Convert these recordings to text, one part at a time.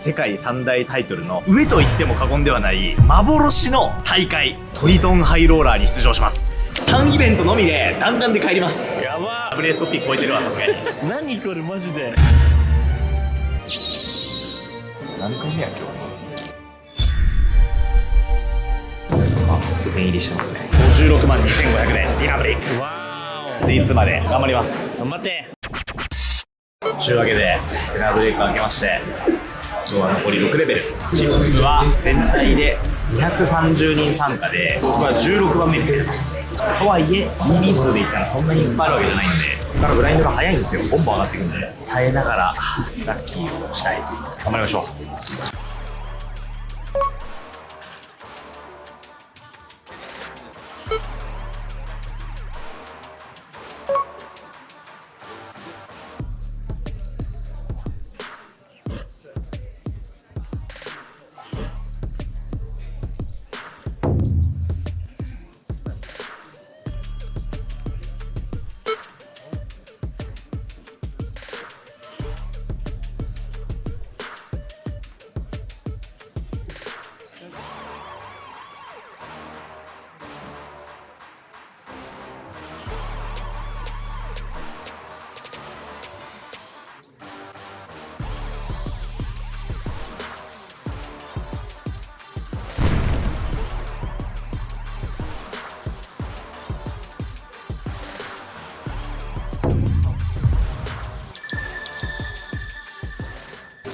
世界三大タイトルの上と言っても過言ではない幻の大会トリトンハイローラーに出場します。3イベントのみで弾丸で帰ります。やばブレーストピー超えてるわ、さすがに。何これマジで。何回目や今日。点入りしてますね。56万2500でディナーブレイク。わでいつまで頑張りまーす。頑張って。というわけでディナーブレイク明けまして、今日は残り6レベル。チームは全体で230人参加で、僕は16番目についてます。とはいえ人数で言ったらそんなにいっぱいあるわけじゃないんで、ここからグラインドが早いんですよ。ボンボン上がっていくんで、耐えながらラッキーをしたい。頑張りましょう。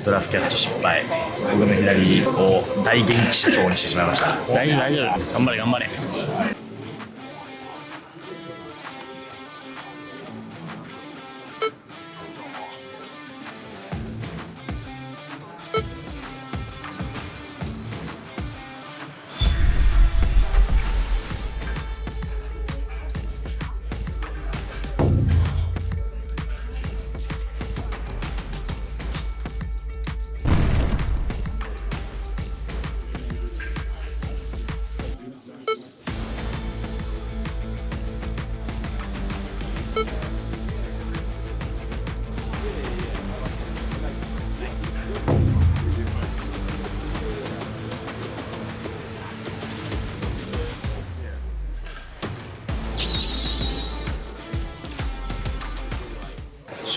ドラフキャッチ失敗。僕の左を大元気社長にしてしまいました。大丈夫頑張れ頑張れ。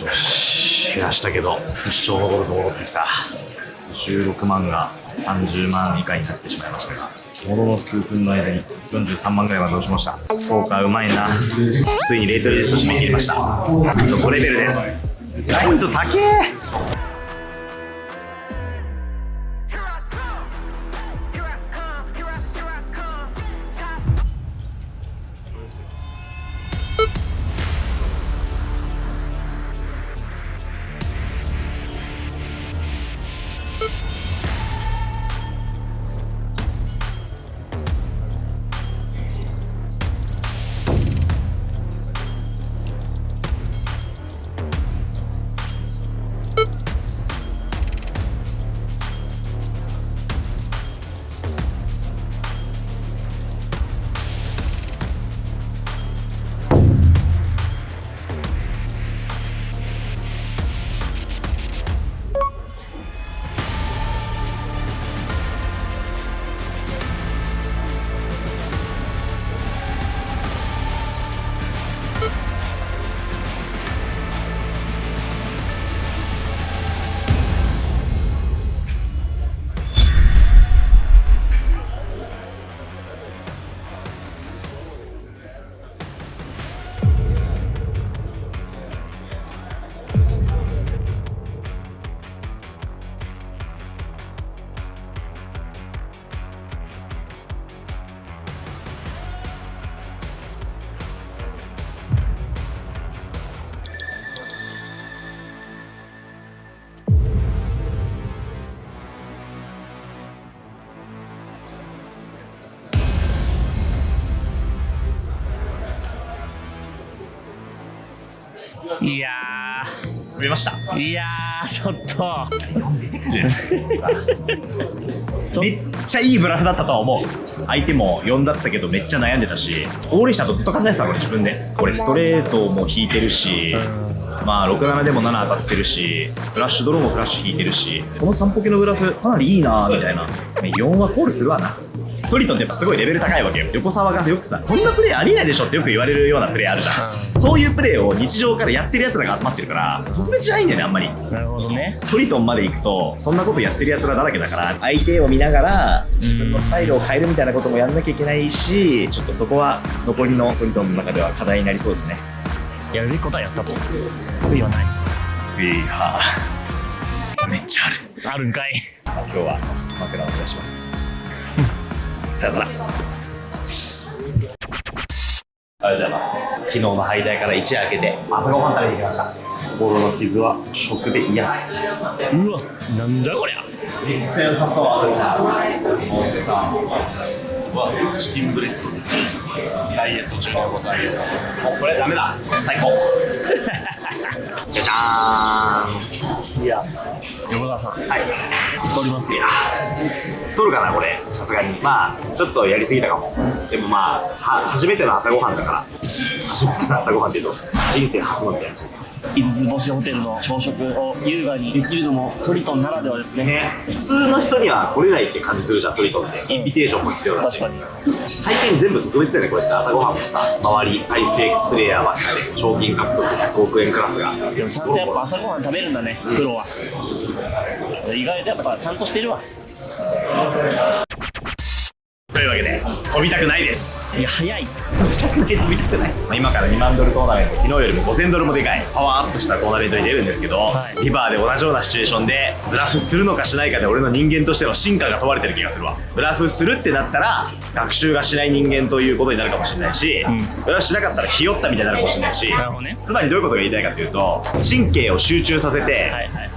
よし、減らしたけど一生のゴルフ戻ってきた。16万が30万以下になってしまいましたが、ものの数分の間に43万ぐらいまで落ちました。ポーカーうまいな。ついにレートレジスト締め切りました。5レベルです。ライト高え。いや見ました。ー、いやー、ちょっと出てくるめっちゃいいブラフだったとは思う。相手も4だったけどめっちゃ悩んでたし、オールしたとずっと考えてたの自分で。これストレートも引いてるし、まあ67でも7当たってるし、フラッシュドローもフラッシュ引いてるし、この3ポケのグラフかなりいいなみたいな。4はコールするわな。トリトンってやっぱすごいレベル高いわけよ。横沢がよくさ、そんなプレーありえないでしょってよく言われるようなプレーあるじゃん。そういうプレーを日常からやってる奴らが集まってるから、特別じゃないんだよね、あんまり。なるほどね。トリトンまで行くと、そんなことやってる奴らだらけだから、相手を見ながら、自分のスタイルを変えるみたいなこともやんなきゃいけないし、ちょっとそこは残りのトリトンの中では課題になりそうですね。やるべきことはやったと。悔いはない。めっちゃある。あるんかい。今日は枕を出します。さよなら。ありがとうございます。昨日の敗退から一夜明けて朝ごはん食べてきました。心の傷は食で癒す。うわ、なんだこりゃ。めっちゃ良さそう、朝ごはん。もうさ、チキンブレスト。ダイエット中のお子さんいいですか。もうこれダメだ。最高。じゃじゃーん。いや、横田さん。はい。太りますよ。太るかなこれ、さすがに。まあちょっとやりすぎたかも。でもまあ初めての朝ごはんだから。初めての朝ごはんっていうと人生初のみたいな。五つ星ホテルの朝食を優雅にできるのもトリトンならではですね。ね、普通の人には来れないって感じするじゃん、トリトンって。インビテーションも必要だし。確かに。体験全部特別だよね、こうやって朝ごはんもさ、周りハイステークスプレイヤーばっかで賞金獲得100億円クラスが。でもちゃんとやっぱ朝ごはん食べるんだね、プロは。意外とやっぱちゃんとしてるわ。というわけで飛びたくないです。いや、早い。飛びたくない、今から2万ドルトーナメント、昨日よりも5000ドルもでかいパワーアップしたトーナメントに出るんですけど、リバーで同じようなシチュエーションでブラフするのかしないかで俺の人間としての進化が問われてる気がするわ。ブラフするってなったら学習がしない人間ということになるかもしれないし、ブラフしなかったらひよったみたいになるかもしれないし、なるほどね。つまりどういうことが言いたいかというと、神経を集中させて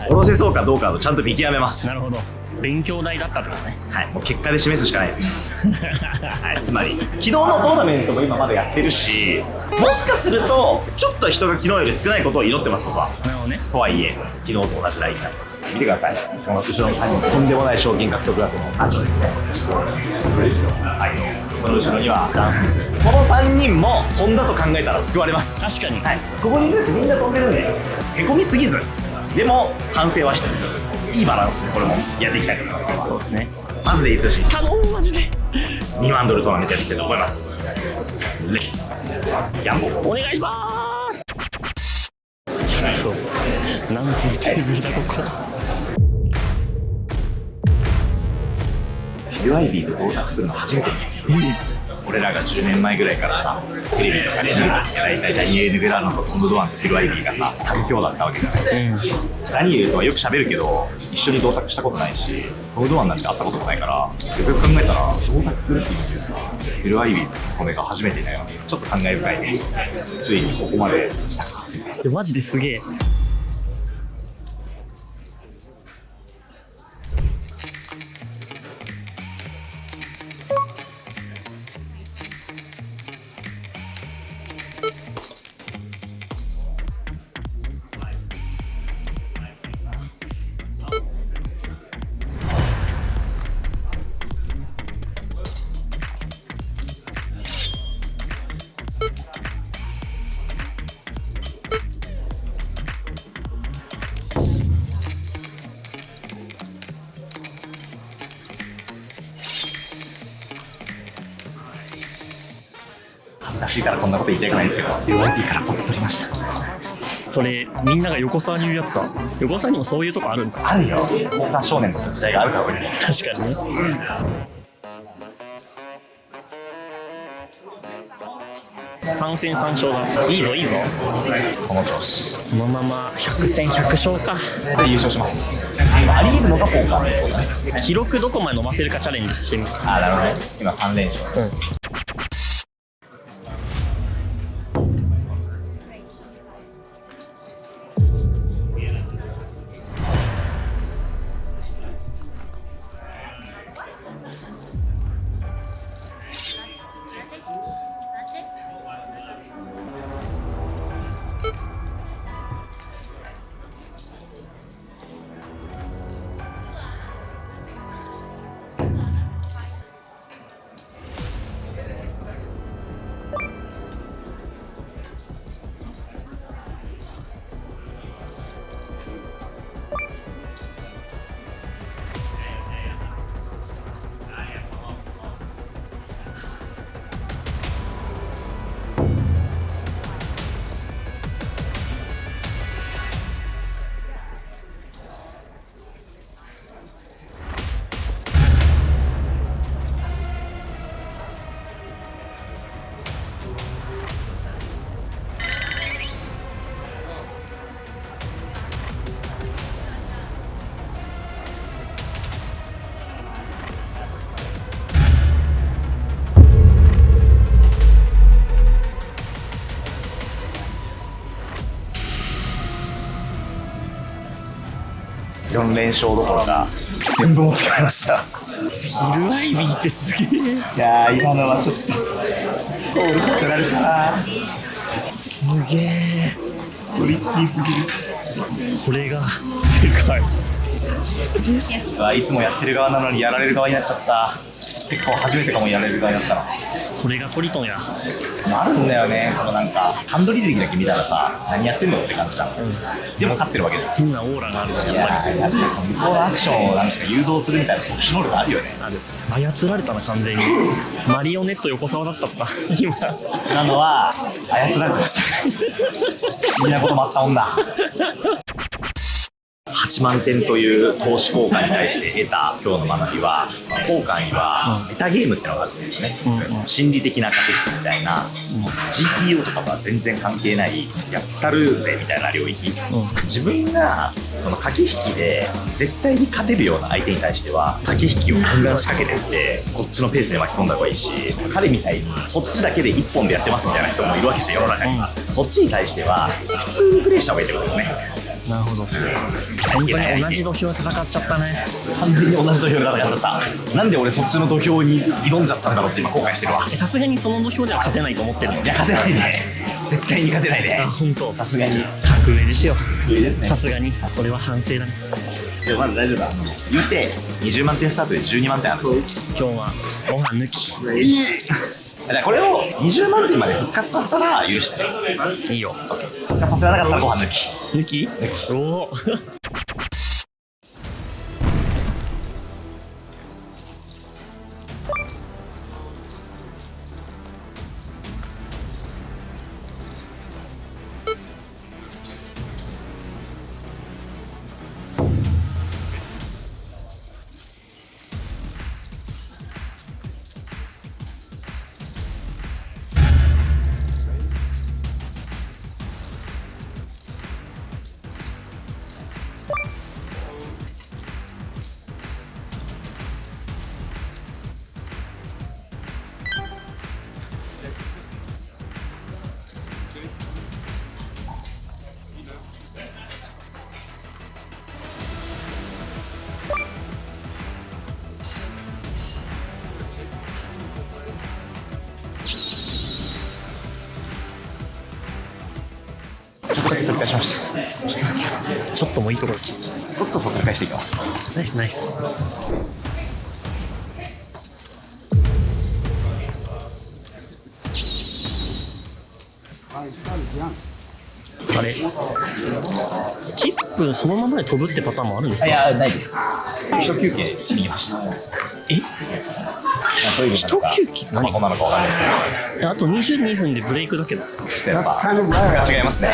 下ろせそうかどうかをちゃんと見極めます。なるほど。勉強代だったってことね。はい、もう結果で示すしかないです。はい、つまり昨日のトーナメントも今まだやってるし、もしかするとちょっと人が昨日より少ないことを祈ってます、僕は。なるほどね。とはいえ昨日と同じラインになって見てください。この後ろの3人、とんでもない賞金獲得額の班長ですね。はい、この後ろにはダン・スミス。この3人も飛んだと考えたら救われます。確かに。はい、ここにいるうちみんな飛んでるんで、へこみすぎず、でも反省はしつつ、いいバランスでこれもやっていきたいと思います。そうですね。まずでいつし頼む、マジで。2万ドルトーナメントやっていきたいと思います。レッツギャンボー。お願いします。なんてテーブルだここ。フィルアイビーと同卓するの初めてです。俺らが10年前ぐらいからさ、テレビとかで見る大体ダニエル・ベラーノとトム・ドアンとフィル・アイビーがさ、3強だったわけじゃない。ダニエルとはよく喋るけど一緒に同卓したことないし、トム・ドアンなんて会ったこともないから、よくよく考えたら同卓するっていうのはフィル・アイビーとこれが初めてになります。ちょっと感慨深いね。ついにここまで来たか。マジですげえ。恥ずかしいからこんなこと言いたくないんですけど、UIP からポッと取りました。それみんなが横澤に言うやつだ。横澤にもそういうとこあるんだ。あるよ。モーター少年の時代があるから俺に。確かにね。3戦3勝だ。いいぞいいぞ。この調子。このまま100戦100勝か。で優勝します。今ありえるのがポーカーってことだね。記録どこまで伸ばせるかチャレンジしてみる。ああ、なるほどね。今3連勝。4連勝どころか全部持ってきました。ヒルアイビーってすげえ。いやー、今のはちょっとゴールさせられたな。すげえ。トリッキーすぎる。これが世界。いつもやってる側なのにやられる側になっちゃった。結構初めてかもやられる側になったら。これがトリトンや。あるんだよね、そのなんかハンドリーだけ見たらさ、何やってんのって感じじゃん、でも勝ってるわけじゃん。変なオーラがあるじゃん。いやー、やっぱり向こうのアクションをなんか誘導するみたいな特殊能力あるよね。ある。操られたな完全に。マリオネット横澤だったった今。なのは操られてました不思議なこともあったもんだ。8万点という投資効果に対して得た今日の学びは、効果にはメタゲームってのがあるんですよね、心理的な駆け引きみたいな、GPO とかは全然関係ないやったるぜみたいな領域、自分がその駆け引きで絶対に勝てるような相手に対しては駆け引きをガンガン仕掛けてってこっちのペースで巻き込んだ方がいいし、彼みたいにそっちだけで1本でやってますみたいな人もいるわけじゃん、世の中には。そっちに対しては普通にプレイした方がいいってことですね。なるほど。本当に同じ土俵で戦っちゃったね。完全に同じ土俵で戦っちゃった。なんで俺そっちの土俵に挑んじゃったんだろうって今後悔してるわ。さすがにその土俵では勝てないと思ってるの。いや、勝てないね。絶対に勝てないね。あ、本当。さすがに格上ですよ。上ですね。さすがに俺は反省だね。でもまだ大丈夫だ。言うて20万点スタートで12万点ある。今日はご飯抜き。じゃあこれを20万点まで復活させたら許していいよ。復活させられなかったらご飯抜き。抜き？おお。取り返しました。ちょっともういいところ。コツコツ取り返していきます。ナイスナイス。あれ、チップそのままで飛ぶってパターンもあるんですか？いや、ないです。一休憩しに来ました。え？一休憩？何？こんなのかわかんないですけど。あと22分でブレイクだけど。ちょっとやっぱ違いますね。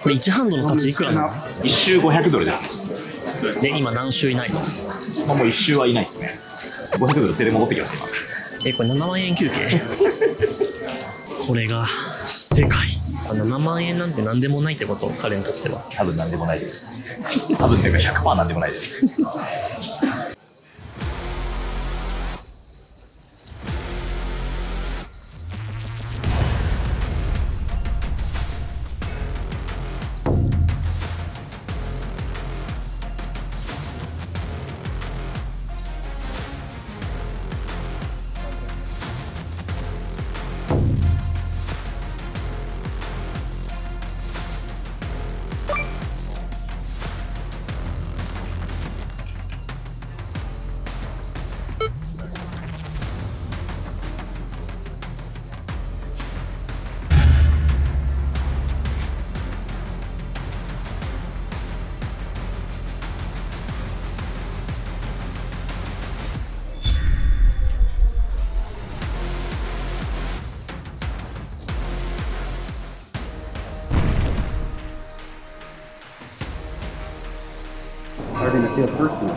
これ1ハンドの価値いくらなの？1周500ドルですね。で、今何周いないの？もう1周はいないですね。500ドル手で戻ってきます今。これ7万円休憩これが世界。7万円なんて何でもないってこと？彼にとっては。多分何でもないです。多分というか 100% 何でもないです。Starting to feel personal.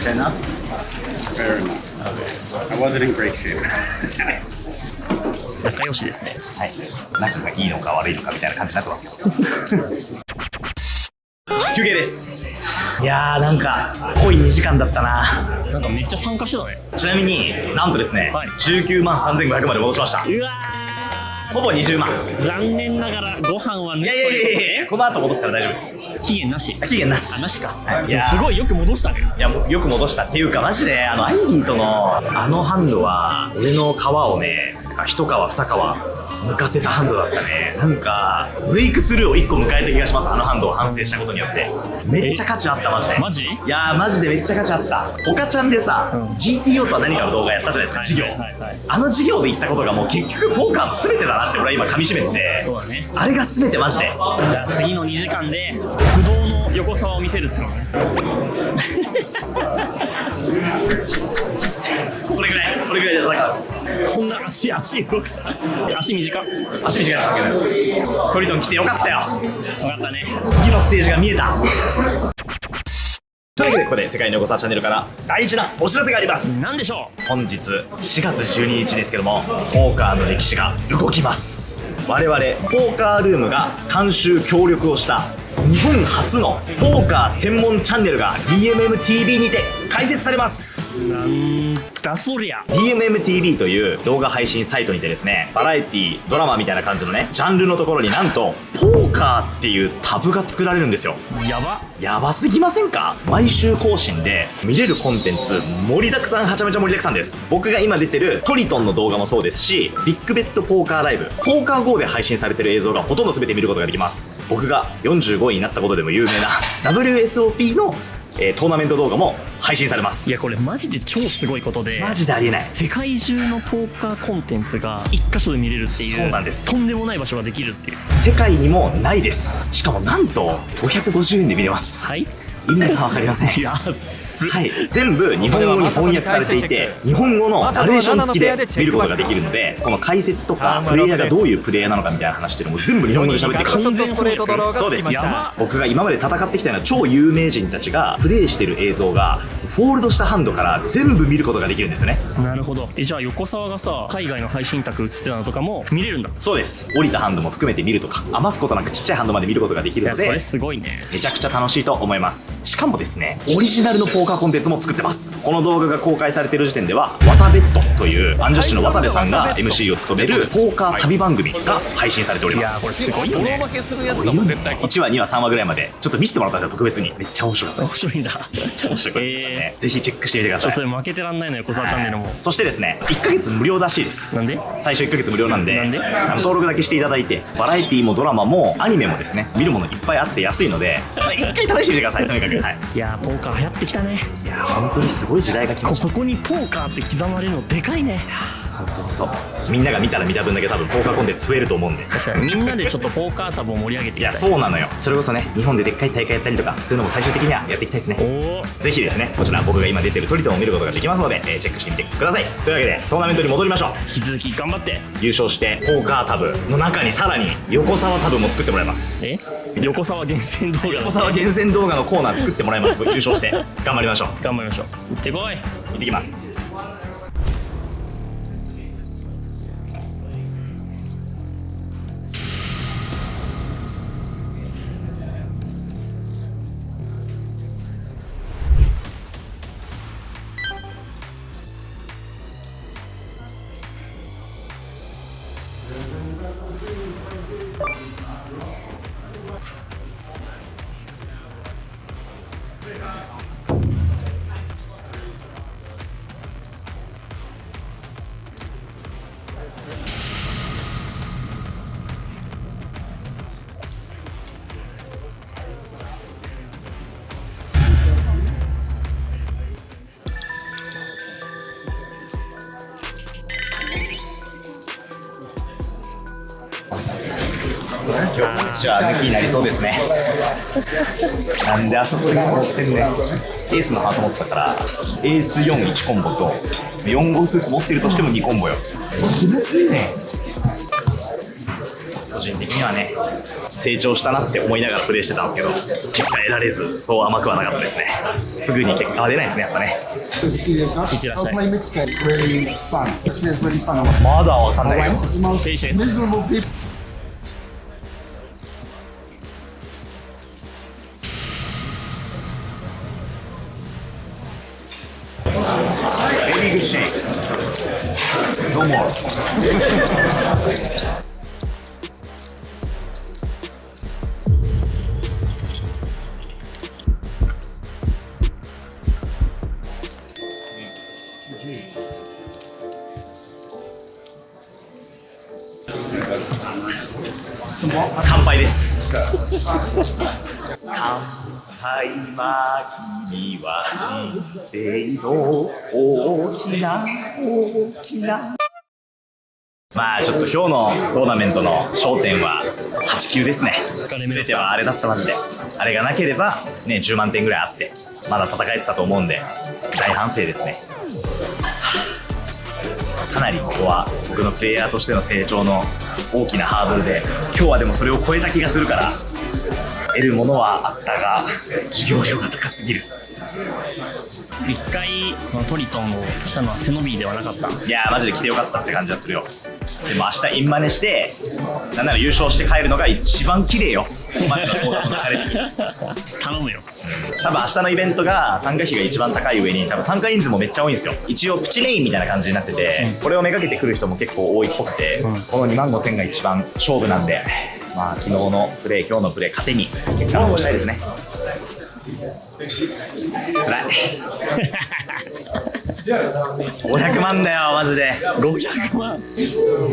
Fair enough? Fair enough. I wasn't in great shape. 中仲良しですね。はい。仲がいいのか悪いのかみたいな感じになってますけど。休憩です。いやーなんか濃い2時間だったな。なんかめっちゃ参加してたね。ちなみになんとですね、はい19万3500まで戻しました。うわほぼ20万。ー、残念ながらご飯は抜きいやいやいやいや、この後戻すから大丈夫です。期限なし。期限なし。なしか。いやすごいよく戻したね。いやもうよく戻したっていうか、マジでアイビーとのあのハンドは俺の皮をね、一皮二皮剥かせたハンドだったね。なんかブレイクスルーを1個迎えた気がします。あのハンドを反省したことによってめっちゃ価値あった。マジで。マジ？いやーマジでめっちゃ価値あった。ポカちゃんでさ、GTO とは何かの動画やったじゃないですか、授業。あの授業で言ったことがもう結局ポーカーの全てだなって俺は今噛み締めてて、そうだね。あれが全てマジで。じゃあ次の2時間で不動の横沢を見せるってのね。これぐらいで戦う。こんな足動く。足短っ。足短いだけだよ。トリトン来てよかったよ。分かったね。次のステージが見えた。というわけでここで世界の横沢チャンネルから大事なお知らせがあります。なんでしょ本日4月12日ですけども、ポーカーの歴史が動きます。我々ポーカールームが監修協力をした日本初のポーカー専門チャンネルが DMMTV にて開設されます。う。なんだそりゃ。 DMMTV という動画配信サイトにてですね、バラエティドラマみたいな感じのねジャンルのところになんとポーカーっていうタブが作られるんですよ。やば。やばすぎませんか？毎週更新で見れるコンテンツ盛りだくさん、はちゃめちゃ盛りだくさんです。僕が今出てるトリトンの動画もそうですし、ビッグベッドポーカーライブ、ポーカー GO で配信されてる映像がほとんど全て見ることができます。僕が45位になったことでも有名な WSOP のトーナメント動画も配信されます。いやこれマジで超すごいことで、マジでありえない。世界中のポーカーコンテンツが一箇所で見れるっていう、そうなんです。とんでもない場所ができるっていう。世界にもないです。しかもなんと550円で見れます。はい。意味が分かりません。はい、全部日本語に翻訳されていて、日本語のナレーション付きで見ることができるので、この解説とかプレイヤーがどういうプレイヤーなのかみたいな話っていうのも全部日本語で喋ってくる。完全翻訳。そうです。僕が今まで戦ってきたような超有名人たちがプレイしてる映像がフォールドしたハンドから全部見ることができるんですよね。なるほど。じゃあ横澤がさ、海外の配信卓映ってたのとかも見れるんだ。そうです。降りたハンドも含めて見るとか、余すことなくちっちゃいハンドまで見ることができるので、それすごいね。めちゃくちゃ楽しいと思います。しかもですね、オリジナルのポーカーコンテンツも作ってます。この動画が公開されている時点では、ワタベッドというアンジャッシュの渡部さんが MC を務めるポーカー旅番組が配信されております。いやこれすごいよね。1話2話3話ぐらいまでちょっと見せてもらったんですよ、特別に。めっちゃ面白かったです。面白いんだ。めっちゃ面白かったですね。ぜひチェックしてみてください。それ負けてらんないのよ、横澤チャンネルも。そしてですね、1ヶ月無料らしいです。なんで？最初1ヶ月無料なんで、なんで？登録だけしていただいて、バラエティもドラマもアニメもですね、見るものいっぱいあって安いので、1回試してみてください、とにかく。はい、いやー、ポーカー流行ってきたね。いやー、本当にすごい時代が来ました。ここにポーカーって刻まれるのでかいね。本当にそう。みんなが見たら見た分だけ多分ポーカーコンテンツ増えると思うんで。確かにみんなでちょっとポーカータブを盛り上げていきたい。いや、そうなのよ。それこそね、日本ででっかい大会やったりとか、そういうのも最終的にはやっていきたいですね。おー。ぜひですね、こちら僕が今出てるトリトンを見ることができますので、チェックしてみてください。というわけで、トーナメントに戻りましょう。引き続き頑張って。優勝してポーカータブの中にさらに横沢タブも作ってもらいます。横沢厳選動画。横沢厳選動画のコーナー作ってもらいます。優勝して頑張りましょう。頑張りましょう。行ってこい。行ってきます。今日じゃあ抜きになりそうですね。なんであそこに持ってんねん。エースのハート持ってたからエース41コンボと4号スーツ持ってるとしても2コンボよ。気持ちいいね。個人的にはね、成長したなって思いながらプレイしてたんですけど、結果得られず、そう甘くはなかったですね。すぐに結果は出ないですね、やっぱね。いってらっしゃい。 Play Mexican. It's really fun. It's really fun. まだわかんないよ。 It's the most Patient. miserable people. ベリーグッシェイク。どうも。乾杯です。乾杯は君は人生の大きな。まあちょっと今日のトーナメントの焦点は8級ですね。全てはあれだったマジで。あれがなければね10万点ぐらいあってまだ戦えてたと思うんで大反省ですね。かなりここは僕のプレイヤーとしての成長の大きなハードルで、今日はでもそれを超えた気がするから得るものはあったが企業量が高すぎる。一回トリトンをしたのは背伸びではなかった。いやーマジで来てよかったって感じはするよ。でも明日インマネしてなんなら優勝して帰るのが一番綺麗よ。お前の方の流れ的に頼むよ。多分明日のイベントが参加費が一番高い上に多分参加人数もめっちゃ多いんですよ。一応プチメインみたいな感じになってて、これをめがけてくる人も結構多いっぽくて、この2万5000が一番勝負なんで、まあ昨日のプレー今日のプレー糧に結果を残したいですね。つらい500万だよマジで。500万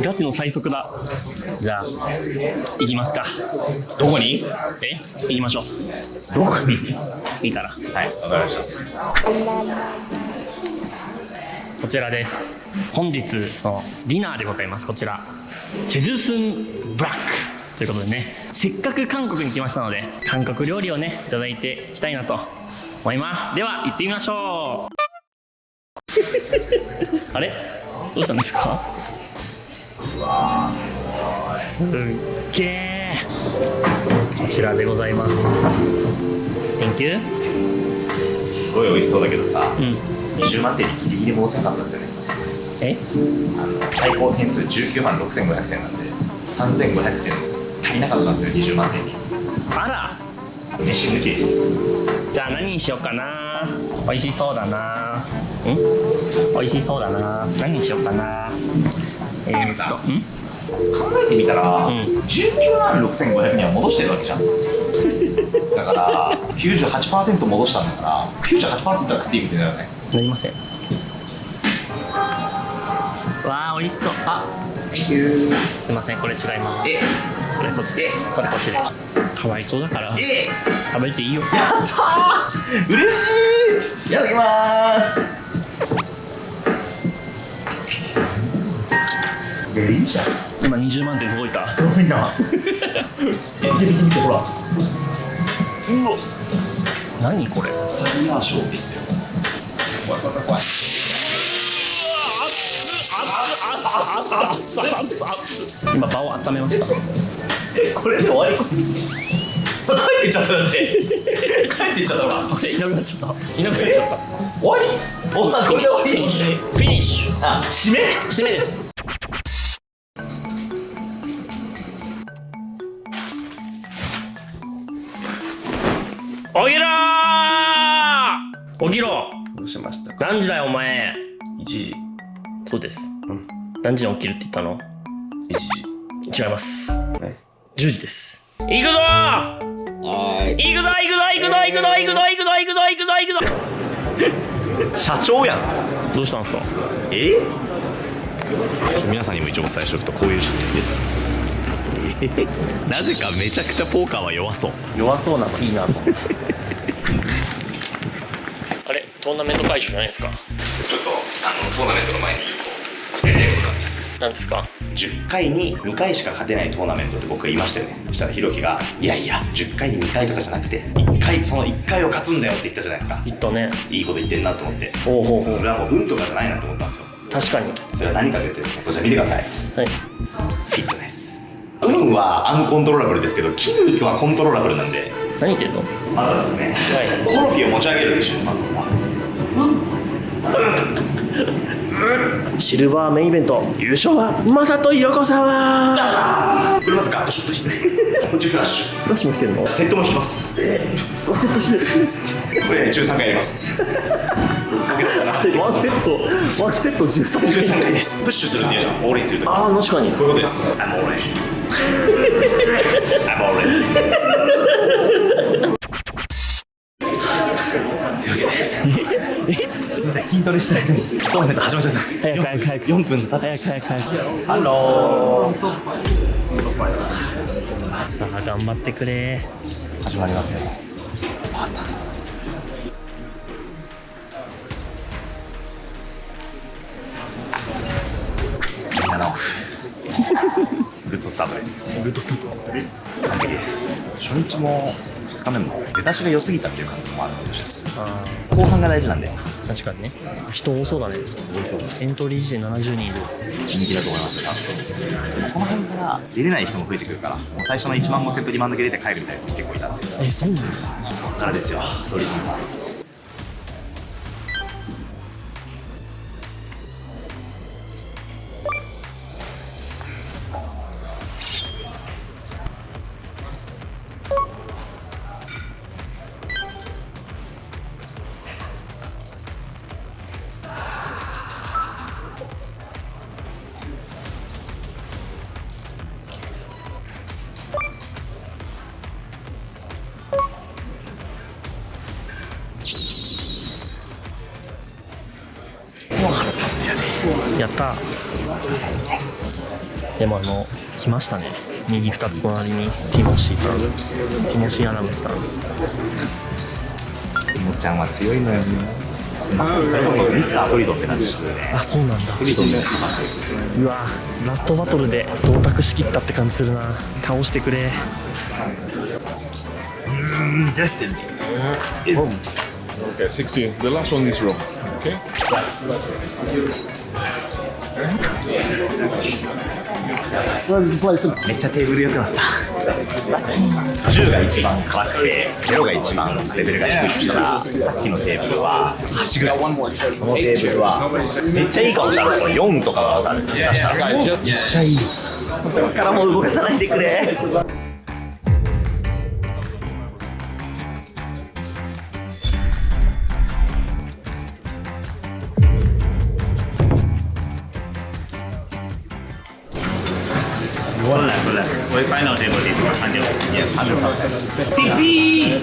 ガチの最速だ。じゃあ行きますか。どこに？行きましょう。どこに？いいから。はい、わかりました。こちらです。本日のディナーでございます。こちらチェズスンブラックということでね、せっかく韓国に来ましたので韓国料理をねいただいていきたいなと思います。では行ってみましょう。あれどうしたんですか？すっげえ。こちらでございます。 Thank you。 すごい美味しそうだけどさ、うん。 20万点にギリギリ戻せなかったんですよね。え？最高点数19万6500点なんで3500点足りなかったんですよ、20万点に。あら。飯抜きです。じゃあ何にしようかな。美味しそうだな。美味しそうだな。何にしようかな。でもさ、考えてみたら、19万6500には戻してるわけじゃん。だから98% 戻したんだから 98% は食っていくってだよね。なりません。わあ美味しそう。あ、Thank you。すいません、これ違います。これこっちです。これこっちです。かわいそうだから食べていいよ。やったー、嬉しい。いただきまーす。デリシャス。今20万点届いた。届いた。見てほら。うわ、何これ。ファイヤーショーって言ってよ。怖い怖い怖い。今場を温めました。これで終わり。帰ってっちゃっただって。帰ってっちゃったわ。いなくなっちゃった。いなくなっちゃった。終わり？お、これで終わり。フィニッシュ。あ、締め？締めです。起きろー。起きろ。どうしましたか？何時だよお前。 1時。そうです。何時に起きるって言ったの1時。違います。え10時です。行くぞー。行くぞ行くぞ行くぞ行くぞ行くぞ行くぞ行くぞ行くぞ行くぞ。社長やん。どうしたんですか？皆さんにも一応お伝えしておくとこういう出店です。なぜかめちゃくちゃポーカーは弱そう。弱そうなのいいなと思って。あれトーナメント会場じゃないですか？ちょっとトーナメントの前にやりたいことがあって。何ですか10回に2回しか勝てないトーナメントって僕が言いましたよね。そしたらひろきがいやいや10回に2回とかじゃなくて1回、その1回を勝つんだよって言ったじゃないですか。言ったね。いいこと言ってんなと思って。ほうほうほう。それはもう運とかじゃないなと思ったんですよ。確かに。それは何かというとですね、こちら見てください。はい。フィットネス。運分はアンコントローラブルですけど、筋肉はコントローラブルなんで。何言ってんの？まずはですね、はい。トロフィーを持ち上げる練習です。まずはシルバーメインイベント優勝はマサト横澤。これまずガットショット引いて、こっちフラッシュ、フラッシュも来てるの？セットも引きます。セットしてる。これ13回やります。ワンセット13 13回。回です。プッシュするっていうじゃん、オールインするとき。ああ、確かに。こういうことです。I'm all in. I'm all in. 筋トレしたい。トーナメント始まっちゃった。早く4分経って。早く。ハロー。さあ頑張ってくれ。始まりますね。パスタ。7オフ。グッドスタートです。グッドスタート。完璧です。初日も2日目も出だしが良すぎたっていう感じもあるんですよ。後半が大事なんで。確かにね。人多そうだね。エントリー時で70人いる。人気だと思いますよ。でもこの辺から出れない人も増えてくるから、もう最初の1万5セット2万だけ出て帰るみたいな人結構いたんで。そうなんだ。ここからですよ、ドリームは。やったー。でも来ましたね。右2つ隣にティモシーさん、ティモシー・アダムスさん。ティモちゃんは強いのよね。まさにそれこそミスタートリドって感じですよね。あ、そうなんだ。トリドね。うわ、ラストバトルで同卓しきったって感じするな。倒してくれ。デスティニー。Okay, 16. The last one in this room. Okay? めっちゃテーブル良くなった。10が一番辛くて0が一番レベルが低いとしたら、さっきのテーブルは8ぐらい。このテーブルはめっちゃいいかもしれない。4とかがある。出したらめっちゃいい。そこからもう動かさないでくれ。We final table is 100. Yes, 100%. TP!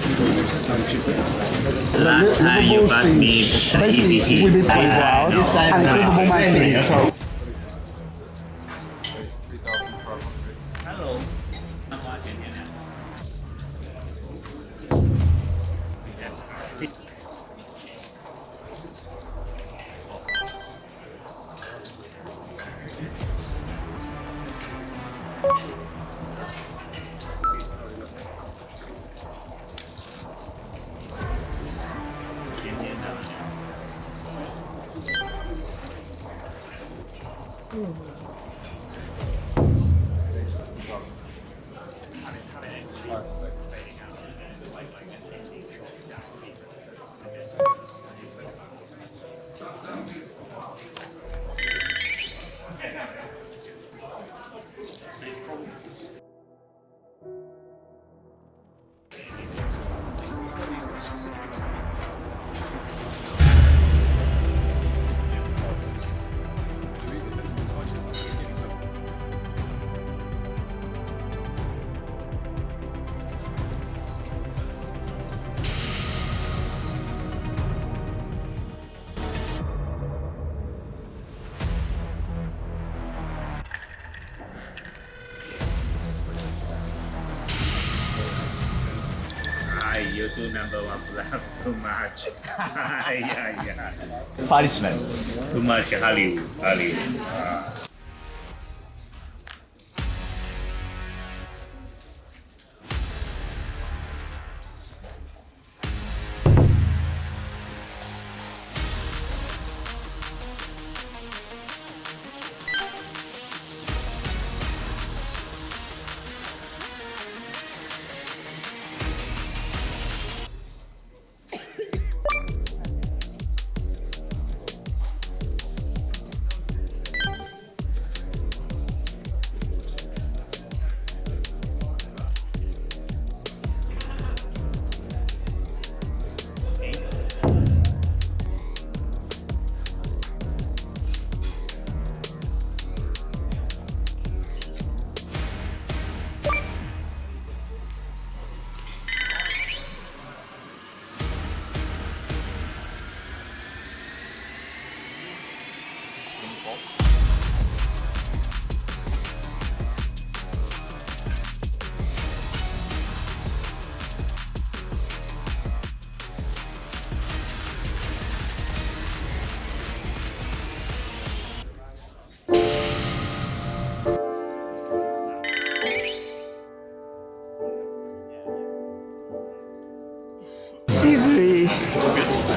Last time you passed me Basically, TP. we did 24 hours and it's livable man city. So You do number one plan too much. Yeah. パーリッシュなり。 Too much Hollywood.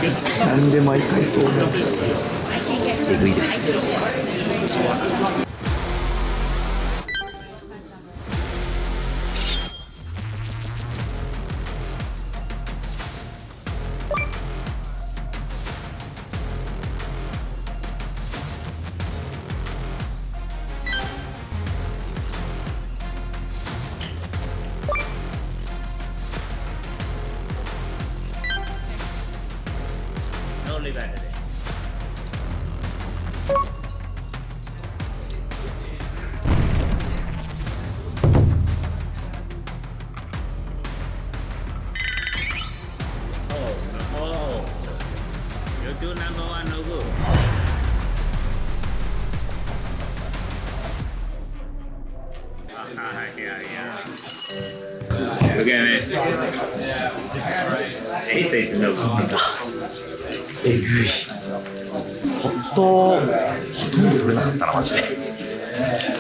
何で毎回そうなる。えぐいです。Only that today. Oh, you do number one no good. Yeah. Look at me. He says no good. えぐい。ほとんど取れなかったなマジで。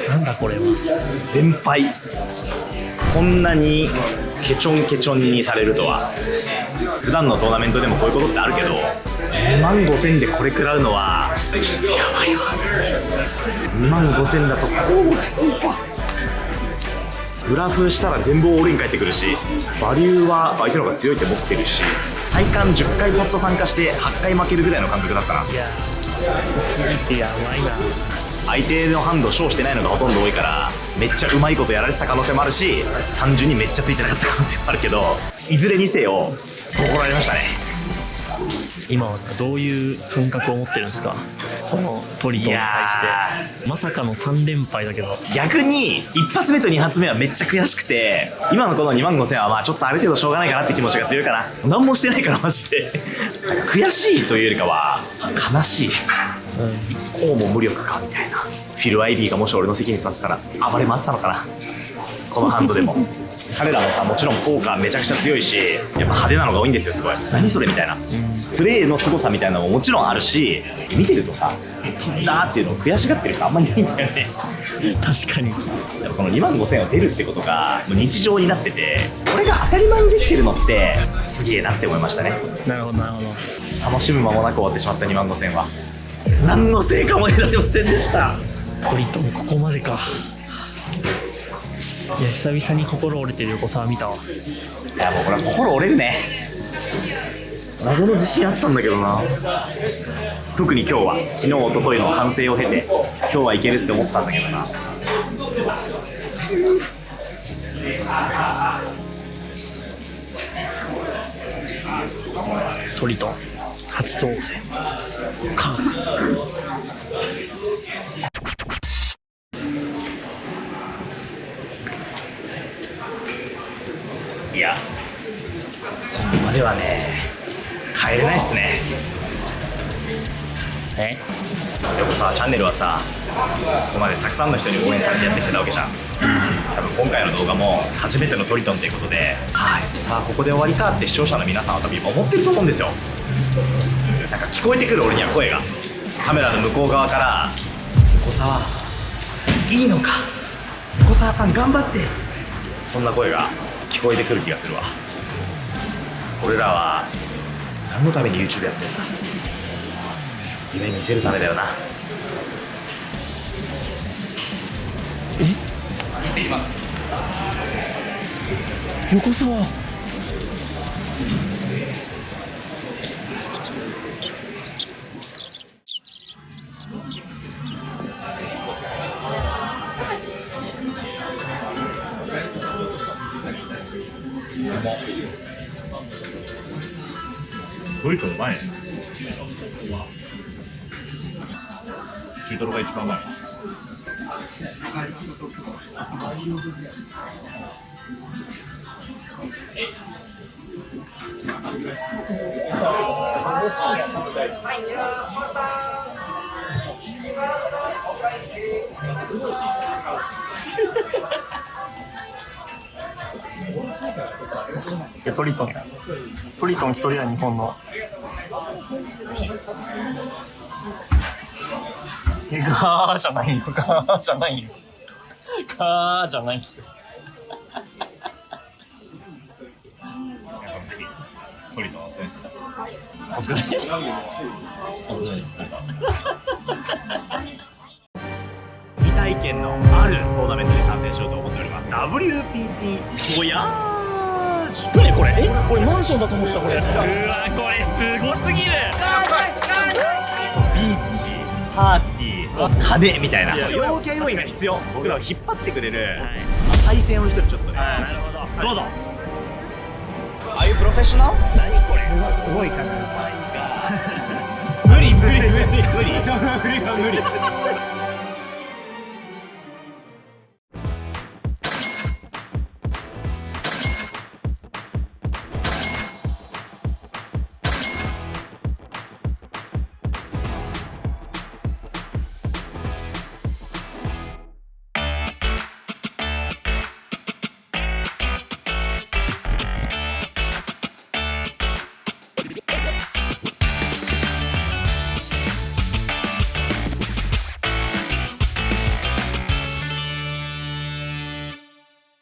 なんだこれは。先輩こんなにケチョンケチョンにされるとは。普段のトーナメントでもこういうことってあるけど、25,000でこれ食らうのはちょっとやばいわ。25,000だとこうきついか。グラフしたら全部俺に返ってくるし、バリューは相手の方が強いって持ってるし、体感10回ポット参加して8回負けるぐらいの感覚だったな。いやー、やばいな。相手のハンドショーしてないのがほとんど多いから、めっちゃうまいことやられてた可能性もあるし、単純にめっちゃついてなかった可能性もあるけど、いずれにせよ心ありましたね。今はどういう感覚を持ってるんですか、このトリトンに対して。まさかの3連敗だけど。逆に一発目と2発目はめっちゃ悔しくて、今のこの25,000はまあちょっとある程度しょうがないかなって気持ちが強いかな。何もしてないからマジで悔しいというよりかは悲しい、こうも無力かみたいな。フィル・アイビーがもし俺の席に座ってたら暴れ回ってたのかな、このハンドでも。彼らもさ、もちろん効果めちゃくちゃ強いし、やっぱ派手なのが多いんですよ。すごい何それみたいな、プレーの凄さみたいなのももちろんあるし、見てるとさ、飛んだーっていうのを悔しがってる人あんまりいないんだよね。確かに。やっぱこの25,000を出るってことがもう日常になってて、これが当たり前にできてるのってすげえなって思いましたね。なるほどなるほど。楽しむ間もなく終わってしまった25,000は何の成果も得られませんでした。トリトンここまでか。いや、久々に心折れてる横澤見たわ。いや、もうこれは心折れるね。謎の自信あったんだけどな。特に今日は昨日一昨日の反省を経て、今日はいけるって思ってたんだけどな。トリトン初挑戦か。いや、ここまではね帰れないっすね。横澤チャンネルはさ、ここまでたくさんの人に応援されてやってきてたわけじゃん。多分今回の動画も初めてのトリトンっていうことで、さあここで終わりかって視聴者の皆さんは多分今思ってると思うんですよ。なんか聞こえてくる俺には声が、カメラの向こう側から横澤いいのか、横澤さん頑張って、そんな声が聞こえてくる気がするわ。俺らは何のために YouTube やってんだ。夢見せるためだよな。行ってきます。横澤。トリトンうまいね。中トロが一番うまい。トリトンや。トリトン一人は日本の。ガーじゃないよ。ガーじゃないよ。ガーじゃないよ。トこりとおすすめです。お疲れ。おすすめです。未体験のあるトーナメントに参戦しようと思っております。WPT ボヤージュ。何これ？これマンションだと思ってたこれ。うわこれすごすぎる。ビーチ、パーティー、金みたいな陽キャ要員が必要。僕らを引っ張ってくれる対戦を一人ちょっとね。なるほど。どうぞ。ああいうプロフェッショナル？何これ？すごいから。無理無理無理無理無理無理。